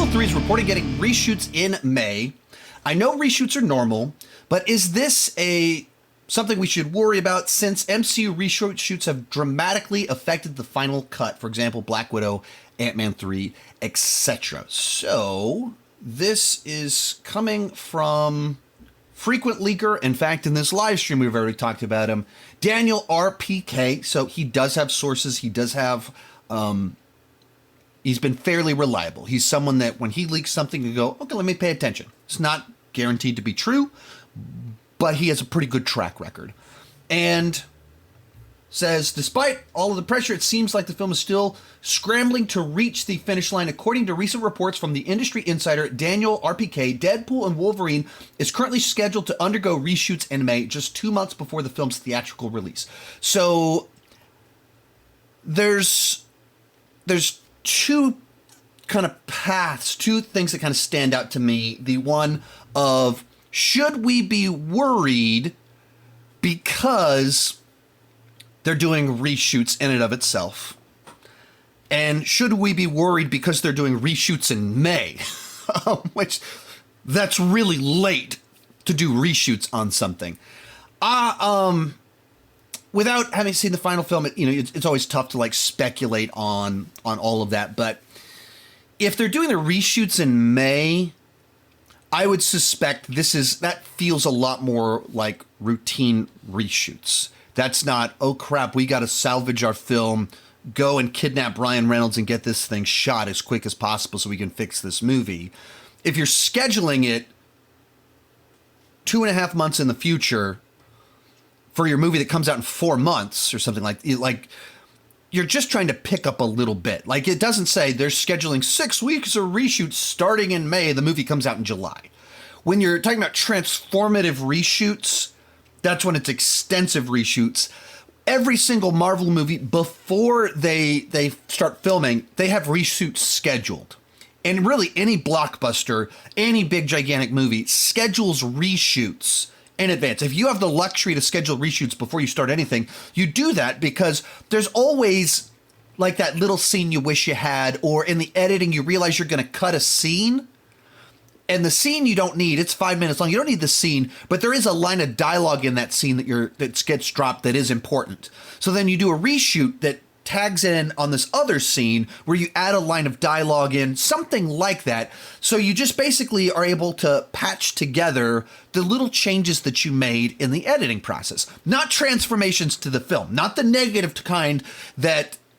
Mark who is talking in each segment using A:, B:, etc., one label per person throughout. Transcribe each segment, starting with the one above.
A: Deadpool 3 is reported getting reshoots in May. I know reshoots are normal, but is this something we should worry about since MCU reshoots have dramatically affected the final cut? For example, Black Widow, Ant-Man 3, etc. So this is coming from frequent leaker. In fact, in this live stream, we've already talked about him, Daniel RPK. So he does have sources. He does have, he's been fairly reliable. He's someone that when he leaks something, you go, okay, let me pay attention. It's not guaranteed to be true, but he has a pretty good track record. And says, despite all of the pressure, it seems like the film is still scrambling to reach the finish line. According to recent reports from the industry insider Daniel RPK, Deadpool and Wolverine is currently scheduled to undergo reshoots in May, just 2 months before the film's theatrical release. So there's two kind of paths, two things that kind of stand out to me. The one of, should we be worried because they're doing reshoots in and of itself? And should we be worried because they're doing reshoots in May? Which, that's really late to do reshoots on something. Without having seen the final film, it's always tough to like speculate on all of that. But if they're doing the reshoots in May, I would suspect that feels a lot more like routine reshoots. That's not, oh crap, we got to salvage our film, go and kidnap Ryan Reynolds and get this thing shot as quick as possible so we can fix this movie. If you're scheduling it 2.5 months in the future for your movie that comes out in 4 months or something like you're just trying to pick up a little bit. Like, it doesn't say they're scheduling 6 weeks of reshoots starting in May. The movie comes out in July. When you're talking about transformative reshoots, that's when it's extensive reshoots. Every single Marvel movie, before they start filming, they have reshoots scheduled. And really, any blockbuster, any big gigantic movie schedules reshoots in advance. If you have the luxury to schedule reshoots before you start anything, you do that because there's always like that little scene you wish you had, or in the editing, you realize you're going to cut a scene. And the scene you don't need, it's 5 minutes long. You don't need the scene, but there is a line of dialogue in that scene that gets dropped that is important. So then you do a reshoot that tags in on this other scene where you add a line of dialogue in, something like that. So you just basically are able to patch together the little changes that you made in the editing process. Not transformations to the film, not the negative kind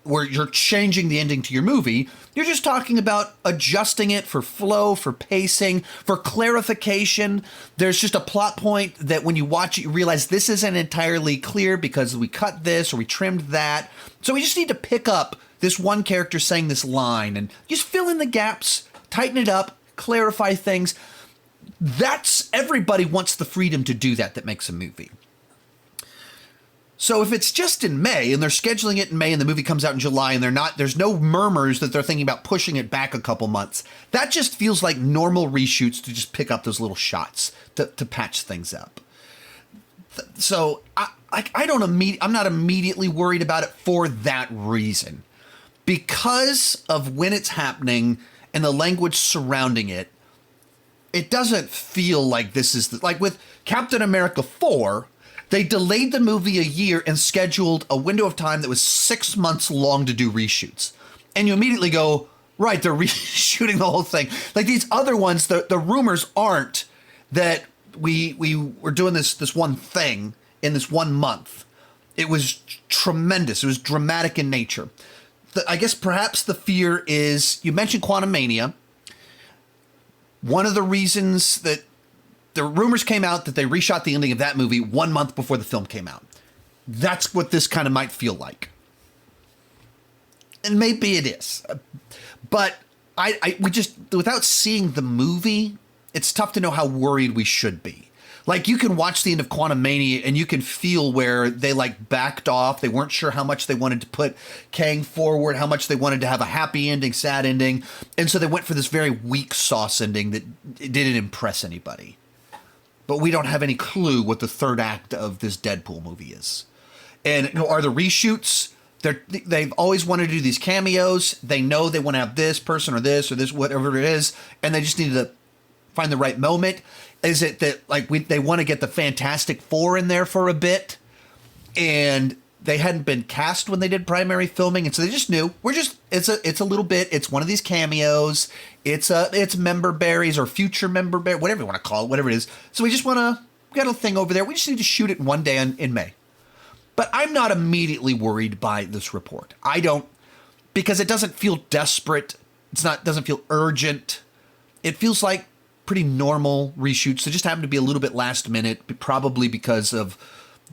A: where you're changing the ending to your movie. You're just talking about adjusting it for flow, for pacing, for clarification. There's just a plot point that when you watch it, you realize this isn't entirely clear because we cut this or we trimmed that. So we just need to pick up this one character saying this line and just fill in the gaps, tighten it up, clarify things. Everybody wants the freedom to do that makes a movie. So if it's just in May and they're scheduling it in May and the movie comes out in July and there's no murmurs that they're thinking about pushing it back a couple months, that just feels like normal reshoots to just pick up those little shots to patch things up. So I'm not immediately worried about it for that reason. Because of when it's happening and the language surrounding it, it doesn't feel like this is like with Captain America 4, they delayed the movie a year and scheduled a window of time that was 6 months long to do reshoots. And you immediately go, right, they're reshooting the whole thing. Like these other ones, the rumors aren't that we were doing this one thing in this 1 month. It was tremendous. It was dramatic in nature. I guess perhaps the fear is, you mentioned Quantumania. One of the reasons that the rumors came out that they reshot the ending of that movie 1 month before the film came out. That's what this kind of might feel like. And maybe it is. But we just, without seeing the movie, it's tough to know how worried we should be. Like, you can watch the end of Quantumania and you can feel where they like backed off. They weren't sure how much they wanted to put Kang forward, how much they wanted to have a happy ending, sad ending. And so they went for this very weak sauce ending that it didn't impress anybody. But we don't have any clue what the third act of this Deadpool movie is. And are the reshoots They've always wanted to do these cameos. They know they want to have this person or this, whatever it is, and they just need to find the right moment. Is it that like they want to get the Fantastic Four in there for a bit, and they hadn't been cast when they did primary filming, and so they just knew it's a little bit. It's one of these cameos. It's member berries or future member berry, whatever you want to call it, whatever it is. So we got a thing over there. We just need to shoot it one day in May. But I'm not immediately worried by this report. I don't, because it doesn't feel desperate. Doesn't feel urgent. It feels like pretty normal reshoots. They just happen to be a little bit last minute, probably because of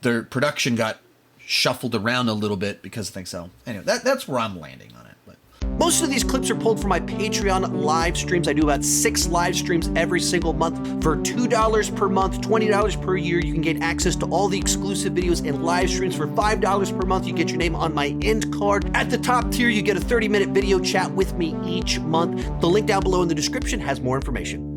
A: their production got shuffled around a little bit because of things. So anyway, that's where I'm landing on it. But
B: most of these clips are pulled from my Patreon live streams. I do about 6 live streams every single month. For $2 per month, $20 per year, you can get access to all the exclusive videos and live streams. For $5 per month, you get your name on my end card. At the top tier, you get a 30-minute video chat with me each month. The link down below in the description has more information.